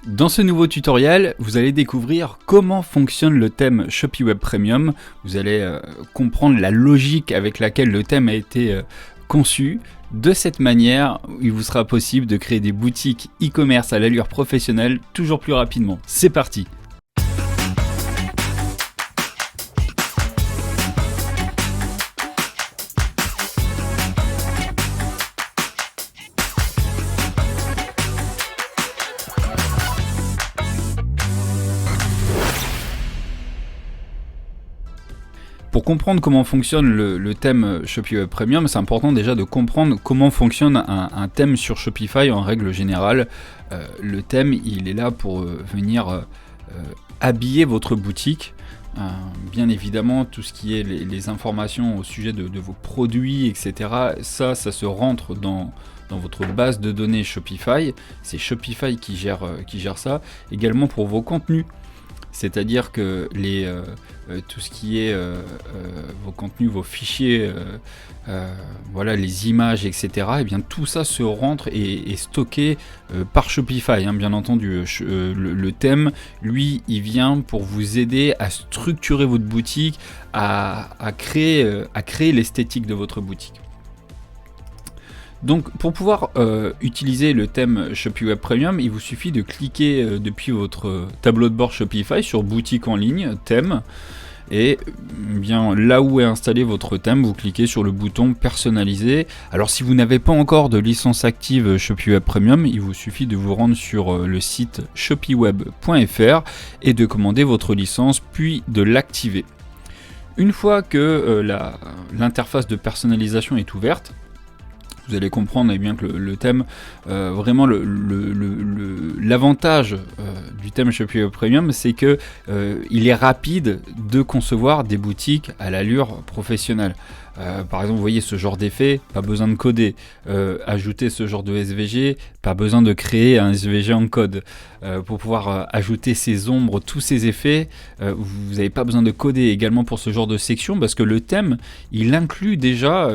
Dans ce nouveau tutoriel, vous allez découvrir comment fonctionne le thème Shopee Web Premium. Vous allez comprendre la logique avec laquelle le thème a été conçu. De cette manière, il vous sera possible de créer des boutiques e-commerce à l'allure professionnelle toujours plus rapidement. C'est parti! Pour comprendre comment fonctionne le thème Shopee Web Premium, c'est important déjà de comprendre comment fonctionne un thème sur Shopify en règle générale. Le thème, il est là pour venir habiller votre boutique. Bien évidemment, tout ce qui est les informations au sujet de vos produits, etc., ça se rentre dans votre base de données Shopify. C'est Shopify qui gère ça. Également pour vos contenus. C'est-à-dire que tout ce qui est vos contenus, vos fichiers, voilà, les images, etc., et bien tout ça se rentre et est stocké par Shopify, hein, bien entendu. Le thème, lui, il vient pour vous aider à structurer votre boutique, à créer l'esthétique de votre boutique. Donc pour pouvoir utiliser le thème Shopee Web Premium, il vous suffit de cliquer depuis votre tableau de bord Shopify sur boutique en ligne, thème, et bien là où est installé votre thème, vous cliquez sur le bouton personnaliser. Alors si vous n'avez pas encore de licence active Shopee Web Premium, il vous suffit de vous rendre sur le site shopeeweb.fr et de commander votre licence puis de l'activer. Une fois que l'interface de personnalisation est ouverte, vous allez comprendre bien que le thème, vraiment l'avantage du thème Shopee Web Premium, c'est que il est rapide de concevoir des boutiques à l'allure professionnelle. Par exemple, vous voyez ce genre d'effet, pas besoin de coder. Ajouter ce genre de SVG, pas besoin de créer un SVG en code. Pour pouvoir ajouter ces ombres, tous ces effets, vous n'avez pas besoin de coder également pour ce genre de section, parce que le thème, il inclut déjà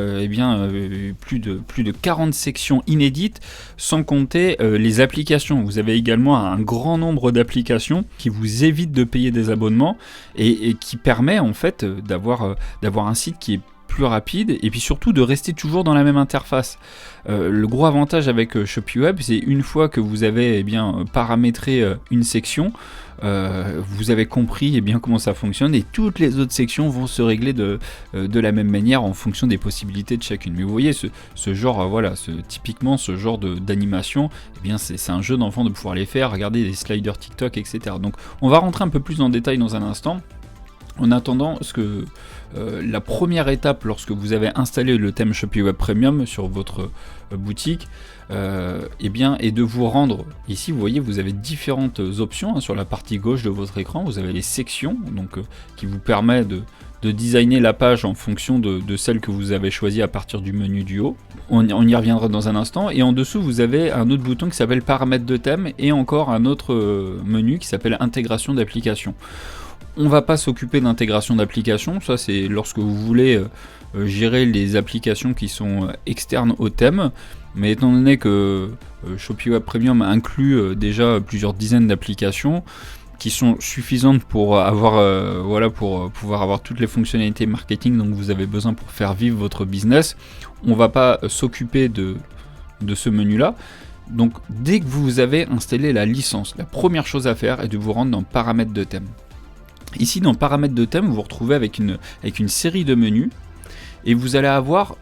plus de 40 sections inédites, sans compter les applications. Vous avez également un grand nombre d'applications qui vous évitent de payer des abonnements et qui permet en fait d'avoir un site qui est plus rapide et puis surtout de rester toujours dans la même interface. Le gros avantage avec Shopee Web, c'est une fois que vous avez paramétré une section, vous avez compris comment ça fonctionne et toutes les autres sections vont se régler de la même manière en fonction des possibilités de chacune. Mais vous voyez ce genre, typiquement ce genre d'animation, c'est un jeu d'enfant de pouvoir les faire, regarder des sliders TikTok, etc. Donc on va rentrer un peu plus en détail dans un instant. En attendant, la première étape lorsque vous avez installé le thème Shopee Web Premium sur votre boutique, est de vous rendre ici. Vous voyez, vous avez différentes options sur la partie gauche de votre écran. Vous avez les sections, qui vous permet de designer la page en fonction de celle que vous avez choisie à partir du menu du haut. On y reviendra dans un instant. Et en dessous, vous avez un autre bouton qui s'appelle paramètres de thème et encore un autre menu qui s'appelle intégration d'application. On va pas s'occuper d'intégration d'applications, ça c'est lorsque vous voulez gérer les applications qui sont externes au thème, mais étant donné que Shopee Web Premium inclut déjà plusieurs dizaines d'applications qui sont suffisantes pour pour pouvoir avoir toutes les fonctionnalités marketing dont vous avez besoin pour faire vivre votre business, on va pas s'occuper de ce menu là. Donc dès que vous avez installé la licence, la première chose à faire est de vous rendre dans paramètres de thème. Ici dans paramètres de thème, vous vous retrouvez avec une série de menus et vous allez avoir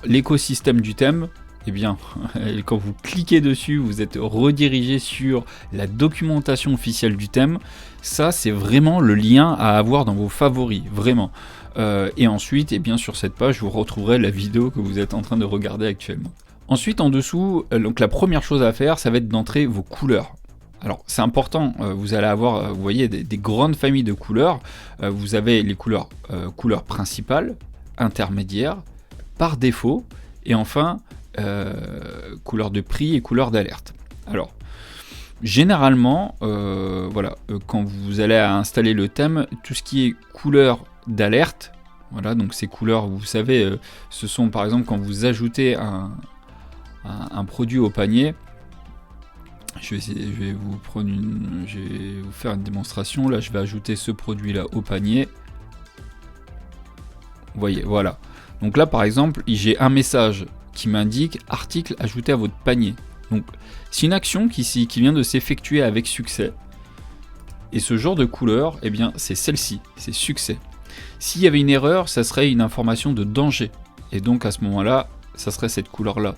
l'écosystème du thème. Quand vous cliquez dessus, vous êtes redirigé sur la documentation officielle du thème. Ça, c'est vraiment le lien à avoir dans vos favoris, vraiment. Et ensuite, sur cette page, vous retrouverez la vidéo que vous êtes en train de regarder actuellement. Ensuite, en dessous, la première chose à faire, ça va être d'entrer vos couleurs. Alors c'est important, vous allez avoir, vous voyez, des grandes familles de couleurs. Vous avez les couleurs principales, intermédiaires, par défaut, et enfin couleurs de prix et couleurs d'alerte. Alors généralement, quand vous allez installer le thème, tout ce qui est couleurs d'alerte, voilà, donc ces couleurs, vous savez, ce sont par exemple quand vous ajoutez un produit au panier. Je vais vous je vais vous faire une démonstration. Là, je vais ajouter ce produit-là au panier. Vous voyez, voilà. Donc là, par exemple, j'ai un message qui m'indique article ajouté à votre panier. Donc, c'est une action qui vient de s'effectuer avec succès. Et ce genre de couleur, eh bien, c'est celle-ci, c'est succès. S'il y avait une erreur, ça serait une information de danger. Et donc, à ce moment-là, ça serait cette couleur-là.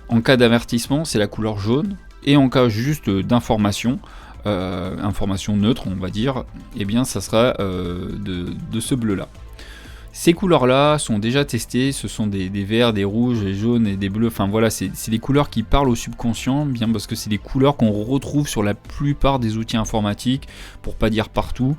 En cas d'avertissement, c'est la couleur jaune. Et en cas juste d'information, information neutre, on va dire, eh bien, ça sera de ce bleu-là. Ces couleurs-là sont déjà testées, ce sont des verts, des rouges, des jaunes et des bleus, enfin voilà, c'est des couleurs qui parlent au subconscient, bien parce que c'est des couleurs qu'on retrouve sur la plupart des outils informatiques, pour pas dire partout.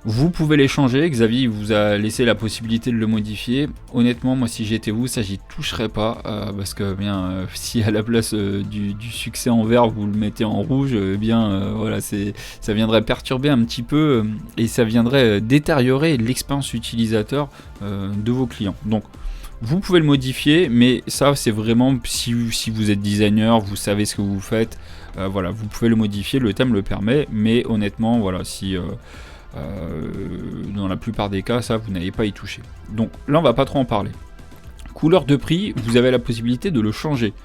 Vous pouvez les changer, Xavier vous a laissé la possibilité de le modifier. Honnêtement, moi si j'étais vous, ça j'y toucherais pas, parce que bien si à la place du succès en vert vous le mettez en rouge, voilà, ça viendrait perturber un petit peu et ça viendrait détériorer l'expérience utilisateur de vos clients. Donc vous pouvez le modifier, mais ça c'est vraiment si vous êtes designer, vous savez ce que vous faites, voilà, vous pouvez le modifier, le thème le permet, mais honnêtement, voilà, si dans la plupart des cas, ça vous n'allez pas y toucher. Donc là, on va pas trop en parler. Couleur de prix, vous avez la possibilité de le changer.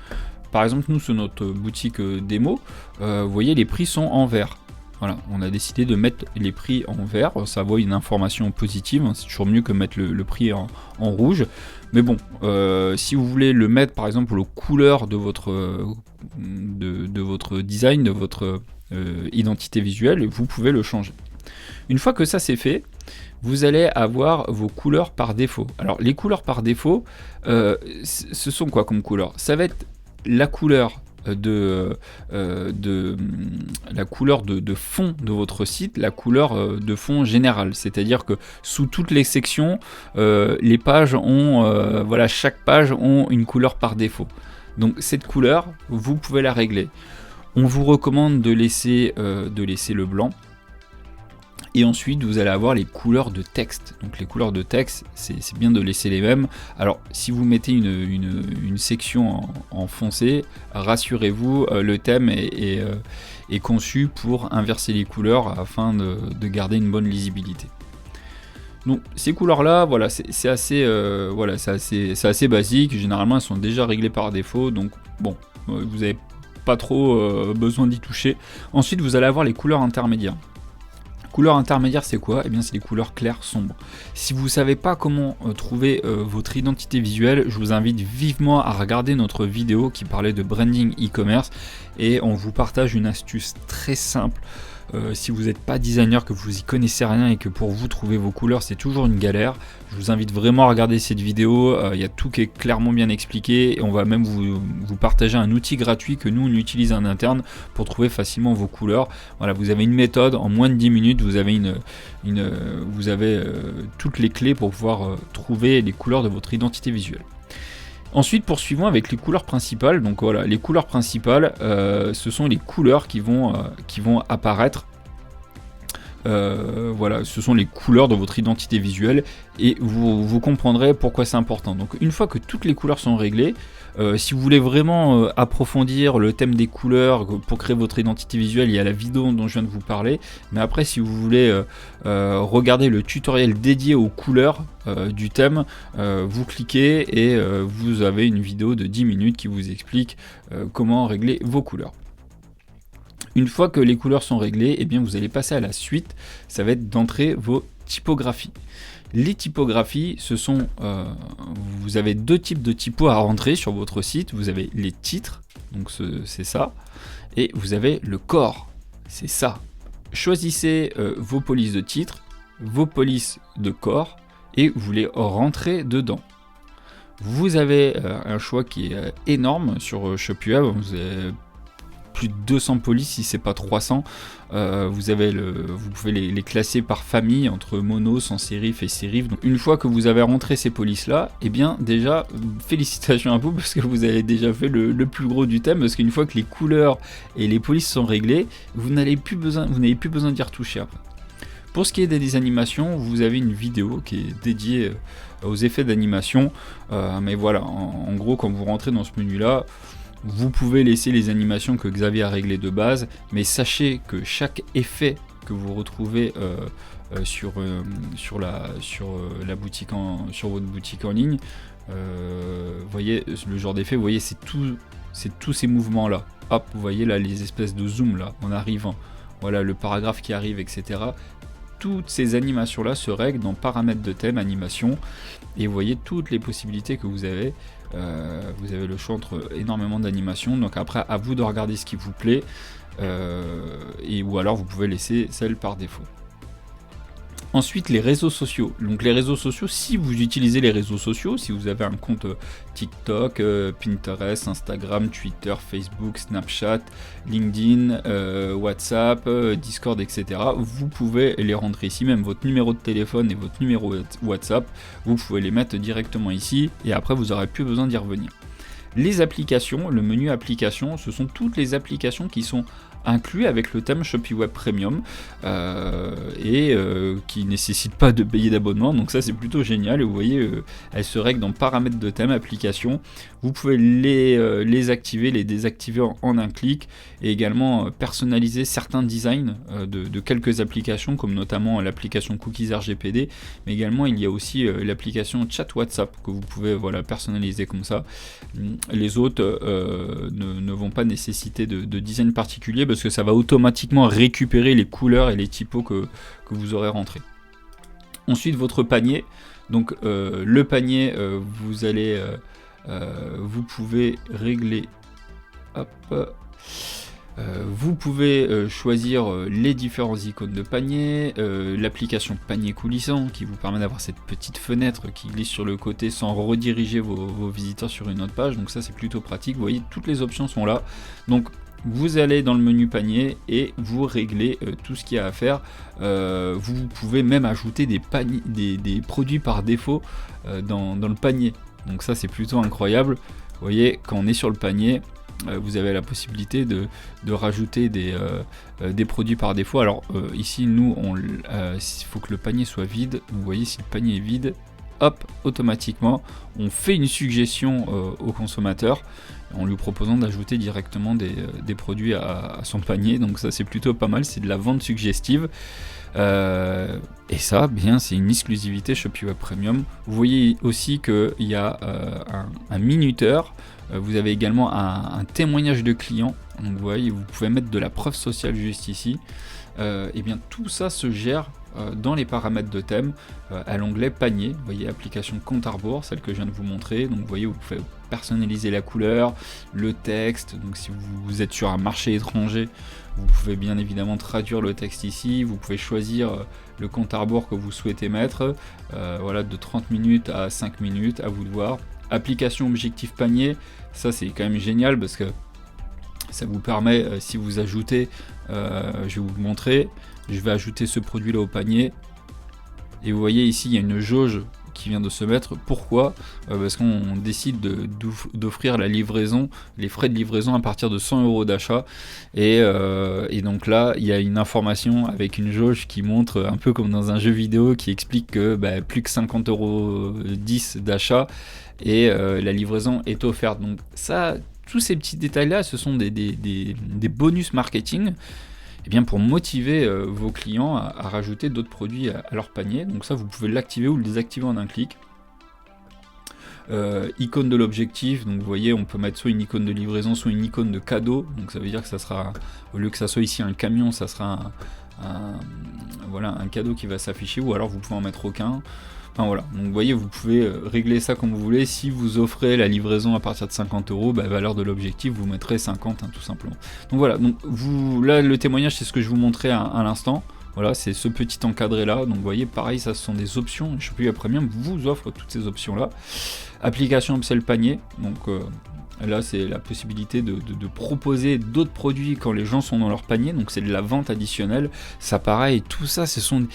Par exemple, nous sur notre boutique démo, vous voyez, les prix sont en vert. Voilà, on a décidé de mettre les prix en vert, ça vaut une information positive, hein, c'est toujours mieux que mettre le prix en rouge. Mais bon, si vous voulez le mettre par exemple aux couleurs de votre design, de votre identité visuelle, vous pouvez le changer. Une fois que ça c'est fait, vous allez avoir vos couleurs par défaut. Alors les couleurs par défaut, ce sont quoi comme couleurs? Ça va être la couleur de fond de votre site, la couleur de fond générale. C'est-à-dire que sous toutes les sections, les pages ont, voilà, chaque page ont une couleur par défaut. Donc cette couleur, vous pouvez la régler. On vous recommande de laisser le blanc. Et ensuite, vous allez avoir les couleurs de texte. Donc les couleurs de texte, c'est bien de laisser les mêmes. Alors, si vous mettez une section en foncé, rassurez-vous, le thème est conçu pour inverser les couleurs afin de garder une bonne lisibilité. Donc ces couleurs-là, voilà, c'est assez basique. Généralement, elles sont déjà réglées par défaut. Donc bon, vous n'avez pas trop besoin d'y toucher. Ensuite, vous allez avoir les couleurs intermédiaires. Couleurs intermédiaires, c'est quoi? Eh bien, c'est les couleurs claires sombres. Si vous ne savez pas comment trouver votre identité visuelle, je vous invite vivement à regarder notre vidéo qui parlait de branding e-commerce et on vous partage une astuce très simple. Si vous n'êtes pas designer, que vous y connaissez rien et que pour vous trouver vos couleurs c'est toujours une galère, je vous invite vraiment à regarder cette vidéo, il y a tout qui est clairement bien expliqué et on va même vous partager un outil gratuit que nous on utilise en interne pour trouver facilement vos couleurs. Voilà, vous avez une méthode, en moins de 10 minutes vous avez toutes les clés pour pouvoir trouver les couleurs de votre identité visuelle. Ensuite, poursuivons avec les couleurs principales. Donc voilà, les couleurs principales, ce sont les couleurs qui vont apparaître. Voilà, ce sont les couleurs de votre identité visuelle et vous comprendrez pourquoi c'est important. Donc une fois que toutes les couleurs sont réglées, si vous voulez vraiment approfondir le thème des couleurs pour créer votre identité visuelle, il y a la vidéo dont je viens de vous parler. Mais après, si vous voulez regarder le tutoriel dédié aux couleurs du thème, vous cliquez et vous avez une vidéo de 10 minutes qui vous explique comment régler vos couleurs. Une fois que les couleurs sont réglées, eh bien vous allez passer à la suite, ça va être d'entrer vos typographies. Les typographies, ce sont, vous avez deux types de typos à rentrer sur votre site. Vous avez les titres, donc c'est ça, et vous avez le corps, c'est ça. Choisissez vos polices de titres, vos polices de corps, et vous les rentrez dedans. Vous avez un choix qui est énorme sur ShopUp. Vous avez plus de 200 polices, si c'est pas 300. Vous pouvez les classer par famille entre mono, sans sérif et sérif. Donc une fois que vous avez rentré ces polices là, et bien déjà félicitations à vous parce que vous avez déjà fait le plus gros du thème, parce qu'une fois que les couleurs et les polices sont réglées, vous n'avez plus besoin d'y retoucher après. Pour ce qui est des animations, vous avez une vidéo qui est dédiée aux effets d'animation, mais voilà, en gros quand vous rentrez dans ce menu là, Vous pouvez laisser les animations que Xavier a réglées de base, mais sachez que chaque effet que vous retrouvez sur votre boutique en ligne, voyez le genre d'effet, vous voyez, c'est tous ces mouvements là. Hop, vous voyez là les espèces de zoom là en arrivant. Voilà le paragraphe qui arrive, etc. Toutes ces animations là se règlent dans paramètres de thème, animation, et vous voyez toutes les possibilités que vous avez. Vous avez le choix entre énormément d'animations, donc après à vous de regarder ce qui vous plaît, ou alors vous pouvez laisser celle par défaut. Ensuite, les réseaux sociaux. Donc les réseaux sociaux, si vous utilisez les réseaux sociaux, si vous avez un compte TikTok, Pinterest, Instagram, Twitter, Facebook, Snapchat, LinkedIn, WhatsApp, Discord, etc., vous pouvez les rentrer ici, même votre numéro de téléphone et votre numéro WhatsApp, vous pouvez les mettre directement ici, et après vous n'aurez plus besoin d'y revenir. Les applications, le menu applications, ce sont toutes les applications qui sont inclus avec le thème Shopee Web Premium qui ne nécessite pas de payer d'abonnement, donc ça c'est plutôt génial. Et vous voyez, elles se règlent dans paramètres de thème, applications. Vous pouvez les activer, les désactiver en un clic, et également personnaliser certains designs de quelques applications, comme notamment l'application Cookies RGPD, mais également il y a aussi l'application Chat WhatsApp que vous pouvez personnaliser comme ça. Les autres ne vont pas nécessiter de design particulier, parce que ça va automatiquement récupérer les couleurs et les typos que vous aurez rentrés. Ensuite, votre panier. Donc le panier, vous pouvez régler. Vous pouvez choisir les différents icônes de panier, l'application panier coulissant qui vous permet d'avoir cette petite fenêtre qui glisse sur le côté sans rediriger vos visiteurs sur une autre page, donc ça c'est plutôt pratique. Vous voyez, toutes les options sont là, donc vous allez dans le menu panier et vous réglez tout ce qu'il y a à faire. Vous pouvez même ajouter des produits par défaut dans le panier, donc ça c'est plutôt incroyable. Vous voyez, quand on est sur le panier, vous avez la possibilité de rajouter des produits par défaut. Alors ici, nous, il faut que le panier soit vide. Vous voyez, si le panier est vide, hop, automatiquement, on fait une suggestion au consommateur en lui proposant d'ajouter directement des produits à son panier. Donc ça, c'est plutôt pas mal, c'est de la vente suggestive. Et ça, bien, c'est une exclusivité Shopee Web Premium. Vous voyez aussi qu'il y a un minuteur. Vous avez également un témoignage de client. Donc vous voyez, vous pouvez mettre de la preuve sociale juste ici. Et bien tout ça se gère dans les paramètres de thème à l'onglet panier. Vous voyez, application compte à rebours, celle que je viens de vous montrer. Donc vous voyez, vous pouvez personnaliser la couleur, le texte. Donc si vous êtes sur un marché étranger, vous pouvez bien évidemment traduire le texte ici. Vous pouvez choisir le compte à rebours que vous souhaitez mettre. Voilà, de 30 minutes à 5 minutes, à vous de voir. Application objectif panier, ça c'est quand même génial parce que ça vous permet, si vous ajoutez, je vais vous montrer, je vais ajouter ce produit là au panier, et vous voyez ici il y a une jauge qui vient de se mettre. Pourquoi ? Parce qu'on décide d'offrir la livraison, les frais de livraison à partir de 100 € d'achat, et donc là il y a une information avec une jauge qui montre, un peu comme dans un jeu vidéo, qui explique que plus que 50,10 € d'achat et la livraison est offerte. Donc ça, tous ces petits détails là, ce sont des bonus marketing, et bien pour motiver vos clients à rajouter d'autres produits à leur panier. Donc ça, vous pouvez l'activer ou le désactiver en un clic. Icône de l'objectif, donc vous voyez, on peut mettre soit une icône de livraison, soit une icône de cadeau. Donc ça veut dire que ça sera, au lieu que ça soit ici un camion, ça sera un cadeau qui va s'afficher, ou alors vous pouvez en mettre aucun. Enfin voilà, donc vous voyez, vous pouvez régler ça comme vous voulez. Si vous offrez la livraison à partir de 50 €, valeur de l'objectif, vous mettrez 50, tout simplement. Donc voilà, donc là le témoignage, c'est ce que je vous montrais à l'instant. Voilà, c'est ce petit encadré là. Donc vous voyez, pareil, ça ce sont des options. Shopee Web Premium vous offre toutes ces options là. Application upsell panier, donc là c'est la possibilité de proposer d'autres produits quand les gens sont dans leur panier, donc c'est de la vente additionnelle. Ça pareil, tout ça vous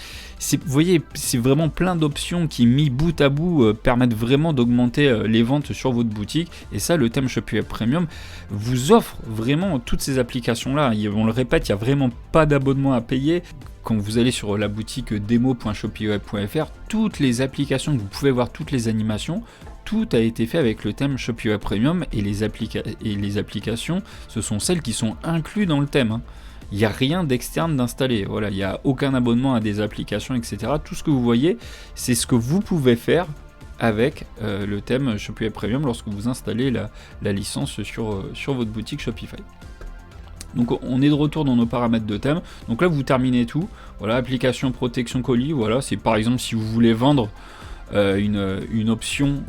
voyez, c'est vraiment plein d'options qui, mis bout à bout, permettent vraiment d'augmenter les ventes sur votre boutique. Et ça, le thème Shopee Web Premium vous offre vraiment toutes ces applications là. On le répète, il n'y a vraiment pas d'abonnement à payer. Quand vous allez sur la boutique demo.shopeeweb.fr, toutes les applications que vous pouvez voir, toutes les animations, tout a été fait avec le thème Shopify Premium, et les applications, ce sont celles qui sont incluses dans le thème, hein. Il n'y a rien d'externe d'installé, voilà, il n'y a aucun abonnement à des applications, etc. Tout ce que vous voyez, c'est ce que vous pouvez faire avec le thème Shopify Premium lorsque vous installez la licence sur votre boutique Shopify. Donc on est de retour dans nos paramètres de thème. Donc là vous terminez tout. Voilà, application protection colis. Voilà, c'est par exemple si vous voulez vendre une option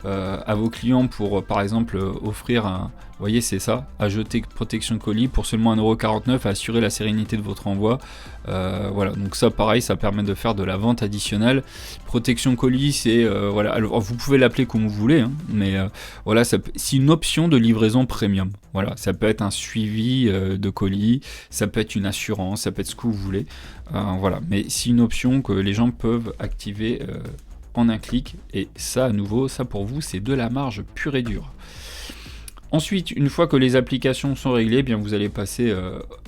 à vos clients pour par exemple offrir un. Vous voyez, c'est ça, ajouter protection colis pour seulement 1,49€, assurer la sérénité de votre envoi. Voilà, donc ça pareil, ça permet de faire de la vente additionnelle. Protection colis, c'est voilà, alors vous pouvez l'appeler comme vous voulez, hein, mais voilà, c'est une option de livraison premium. Voilà, ça peut être un suivi de colis, ça peut être une assurance, ça peut être ce que vous voulez. Voilà, mais c'est une option que les gens peuvent activer en un clic, et ça à nouveau, ça pour vous, c'est de la marge pure et dure. Ensuite, une fois que les applications sont réglées, eh bien vous allez passer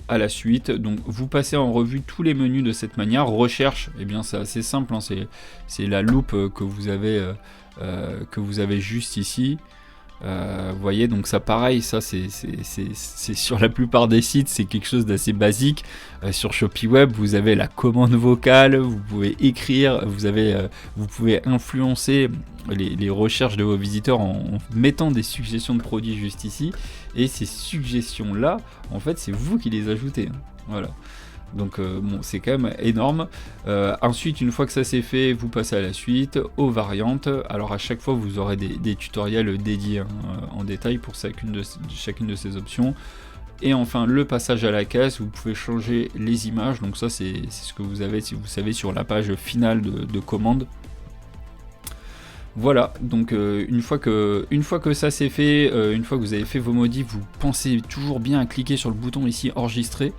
à la suite. Donc vous passez en revue tous les menus de cette manière. Recherche, eh bien c'est assez simple, hein, c'est la loupe que vous avez juste ici. Vous voyez, donc ça pareil, ça c'est sur la plupart des sites, c'est quelque chose d'assez basique. Sur ShopiWeb, vous avez la commande vocale, vous pouvez écrire, vous pouvez influencer les recherches de vos visiteurs en mettant des suggestions de produits juste ici. Et ces suggestions là, en fait, c'est vous qui les ajoutez, hein. Voilà. Donc bon, c'est quand même énorme. Ensuite, une fois que ça c'est fait, vous passez à la suite, aux variantes. Alors à chaque fois, vous aurez des tutoriels dédiés, hein, en détail pour chacune de ces options. Et enfin, le passage à la caisse, vous pouvez changer les images. Donc ça, c'est ce que vous avez, si vous savez, sur la page finale de commande. Voilà, donc une fois que ça c'est fait, une fois que vous avez fait vos modifs, vous pensez toujours bien à cliquer sur le bouton ici enregistrer.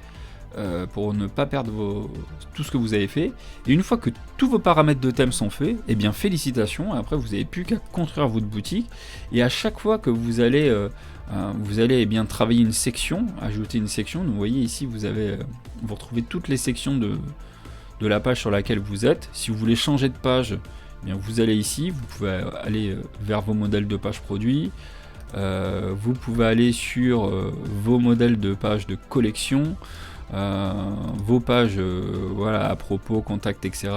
Pour ne pas perdre tout ce que vous avez fait. Et une fois que tous vos paramètres de thème sont faits, eh bien félicitations, après vous n'avez plus qu'à construire votre boutique, et à chaque fois que vous allez eh bien travailler une section, ajouter une section, donc vous voyez ici vous retrouvez toutes les sections de la page sur laquelle vous êtes. Si vous voulez changer de page, eh bien vous allez ici, vous pouvez aller vers vos modèles de page produits. Vous pouvez aller sur vos modèles de page de collection, vos pages voilà, à propos, contact, etc.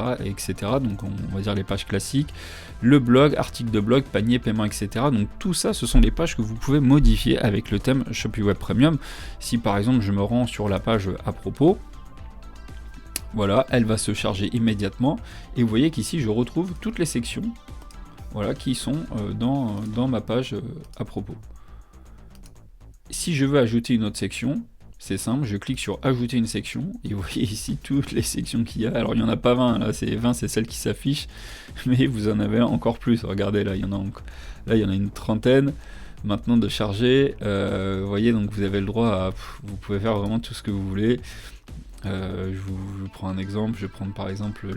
Donc on va dire les pages classiques, le blog, article de blog, panier, paiement, etc. Donc tout ça, ce sont les pages que vous pouvez modifier avec le thème ShopiWeb Premium. Si par exemple je me rends sur la page à propos, voilà, elle va se charger immédiatement, et vous voyez qu'ici je retrouve toutes les sections, voilà, qui sont dans ma page à propos. Si je veux ajouter une autre section, c'est simple, je clique sur ajouter une section, et vous voyez ici toutes les sections qu'il y a. Alors il n'y en a pas 20, là c'est 20, c'est celle qui s'affiche, mais vous en avez encore plus. Regardez, là il y en a une trentaine maintenant de charger. Vous voyez, donc vous avez le droit à, vous pouvez faire vraiment tout ce que vous voulez. Je vous prends un exemple, je vais prendre par exemple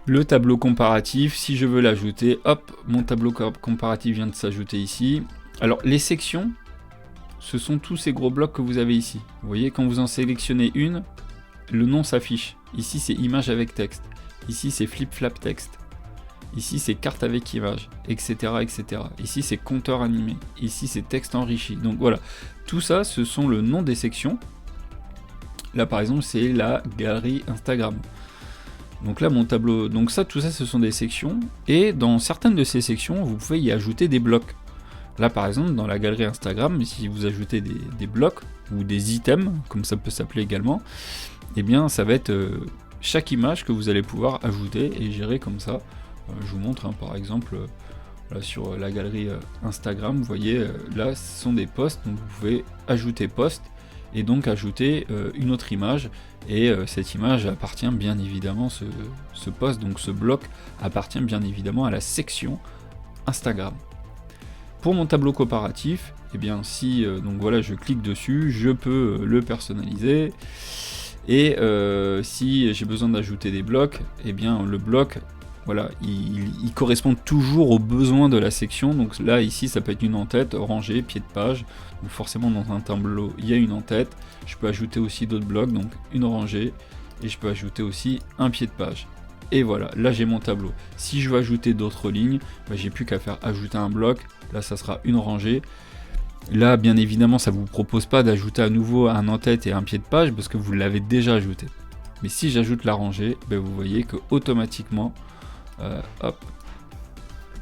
le tableau comparatif. Si je veux l'ajouter, hop, mon tableau comparatif vient de s'ajouter ici. Alors les sections, ce sont tous ces gros blocs que vous avez ici. Vous voyez, quand vous en sélectionnez une, le nom s'affiche. Ici, c'est image avec texte. Ici, c'est flip-flap texte. Ici, c'est carte avec image, etc., etc. Ici, c'est compteur animé. Ici, c'est texte enrichi. Donc voilà, tout ça, ce sont le nom des sections. Là, par exemple, c'est la galerie Instagram. Donc là, mon tableau... Donc ça, tout ça, ce sont des sections. Et dans certaines de ces sections, vous pouvez y ajouter des blocs. Là par exemple dans la galerie Instagram, si vous ajoutez des blocs ou des items, comme ça peut s'appeler également, eh bien ça va être chaque image que vous allez pouvoir ajouter et gérer comme ça. Je vous montre, hein, par exemple là, sur la galerie Instagram, vous voyez là ce sont des posts, donc vous pouvez ajouter post et donc ajouter une autre image, et cette image appartient bien évidemment, ce post, donc ce bloc appartient bien évidemment à la section Instagram. Pour mon tableau comparatif, eh bien si donc voilà, je clique dessus, je peux le personnaliser, et si j'ai besoin d'ajouter des blocs, eh bien le bloc, voilà, il correspond toujours aux besoins de la section. Donc là ici ça peut être une en-tête, rangée, pied de page, donc forcément dans un tableau il y a une en-tête. Je peux ajouter aussi d'autres blocs, donc une rangée, et je peux ajouter aussi un pied de page. Et voilà, là j'ai mon tableau. Si je veux ajouter d'autres lignes, bah, j'ai plus qu'à faire ajouter un bloc. Là ça sera une rangée. Là bien évidemment ça ne vous propose pas d'ajouter à nouveau un en-tête et un pied de page parce que vous l'avez déjà ajouté. Mais si j'ajoute la rangée, bah, vous voyez que automatiquement, hop,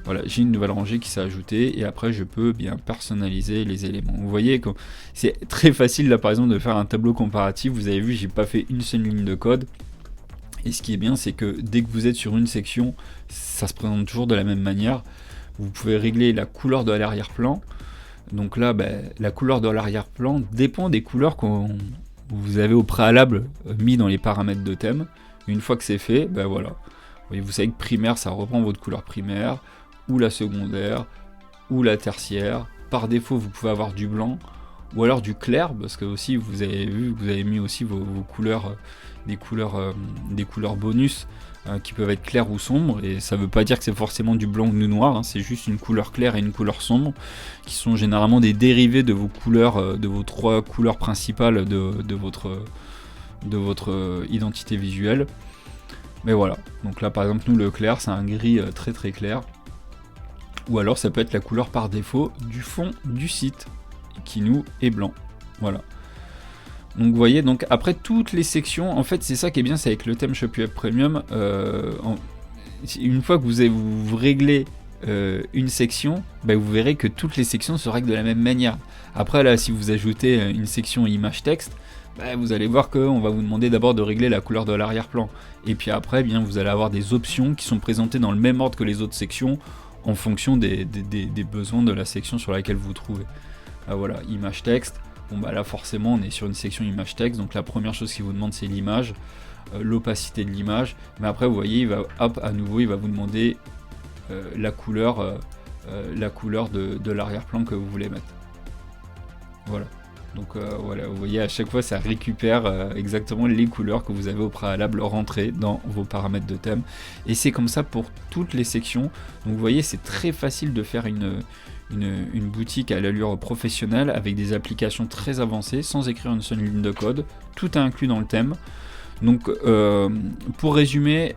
voilà, j'ai une nouvelle rangée qui s'est ajoutée et après je peux bien personnaliser les éléments. Vous voyez que c'est très facile là par exemple de faire un tableau comparatif. Vous avez vu, j'ai pas fait une seule ligne de code. Et ce qui est bien, c'est que dès que vous êtes sur une section, ça se présente toujours de la même manière. Vous pouvez régler la couleur de l'arrière-plan. Donc là, la couleur de l'arrière-plan dépend des couleurs que vous avez au préalable mis dans les paramètres de thème. Une fois que c'est fait, voilà. Vous savez que primaire, ça reprend votre couleur primaire, ou la secondaire, ou la tertiaire. Par défaut, vous pouvez avoir du blanc, ou alors du clair, parce que aussi vous avez vu, vous avez mis aussi vos couleurs, des couleurs bonus qui peuvent être claires ou sombres, et ça veut pas dire que c'est forcément du blanc ou du noir, hein, c'est juste une couleur claire et une couleur sombre, qui sont généralement des dérivés de vos couleurs, de vos 3 couleurs principales de votre identité visuelle. Mais voilà, donc là par exemple nous le clair c'est un gris très très clair, ou alors ça peut être la couleur par défaut du fond du site, qui nous est blanc, voilà. Donc vous voyez, donc après toutes les sections, en fait c'est ça qui est bien, c'est avec le thème ShopUp Premium, une fois que vous réglez une section, vous verrez que toutes les sections se règlent de la même manière. Après là, si vous ajoutez une section image texte, vous allez voir qu'on va vous demander d'abord de régler la couleur de l'arrière-plan. Et puis après, bien, vous allez avoir des options qui sont présentées dans le même ordre que les autres sections, en fonction des besoins de la section sur laquelle vous vous trouvez. Voilà, image texte. Bon là forcément on est sur une section image texte, donc la première chose qu'il vous demande c'est l'image, l'opacité de l'image, mais après vous voyez, à nouveau il va vous demander la couleur de l'arrière-plan que vous voulez mettre. Voilà. Donc voilà, vous voyez à chaque fois ça récupère exactement les couleurs que vous avez au préalable rentrées dans vos paramètres de thème. Et c'est comme ça pour toutes les sections. Donc vous voyez, c'est très facile de faire une boutique à l'allure professionnelle avec des applications très avancées sans écrire une seule ligne de code. Tout est inclus dans le thème. Donc pour résumer,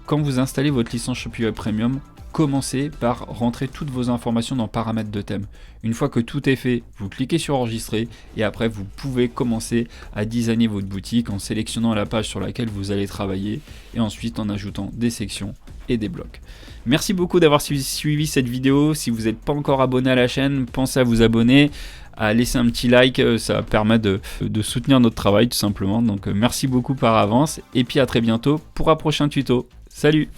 quand vous installez votre licence ShopUp Premium, commencez par rentrer toutes vos informations dans paramètres de thème. Une fois que tout est fait, vous cliquez sur enregistrer et après vous pouvez commencer à designer votre boutique en sélectionnant la page sur laquelle vous allez travailler et ensuite en ajoutant des sections et des blocs. Merci beaucoup d'avoir suivi cette vidéo. Si vous n'êtes pas encore abonné à la chaîne, pensez à vous abonner, à laisser un petit like, ça permet de soutenir notre travail tout simplement. Donc merci beaucoup par avance et puis à très bientôt pour un prochain tuto. Salut!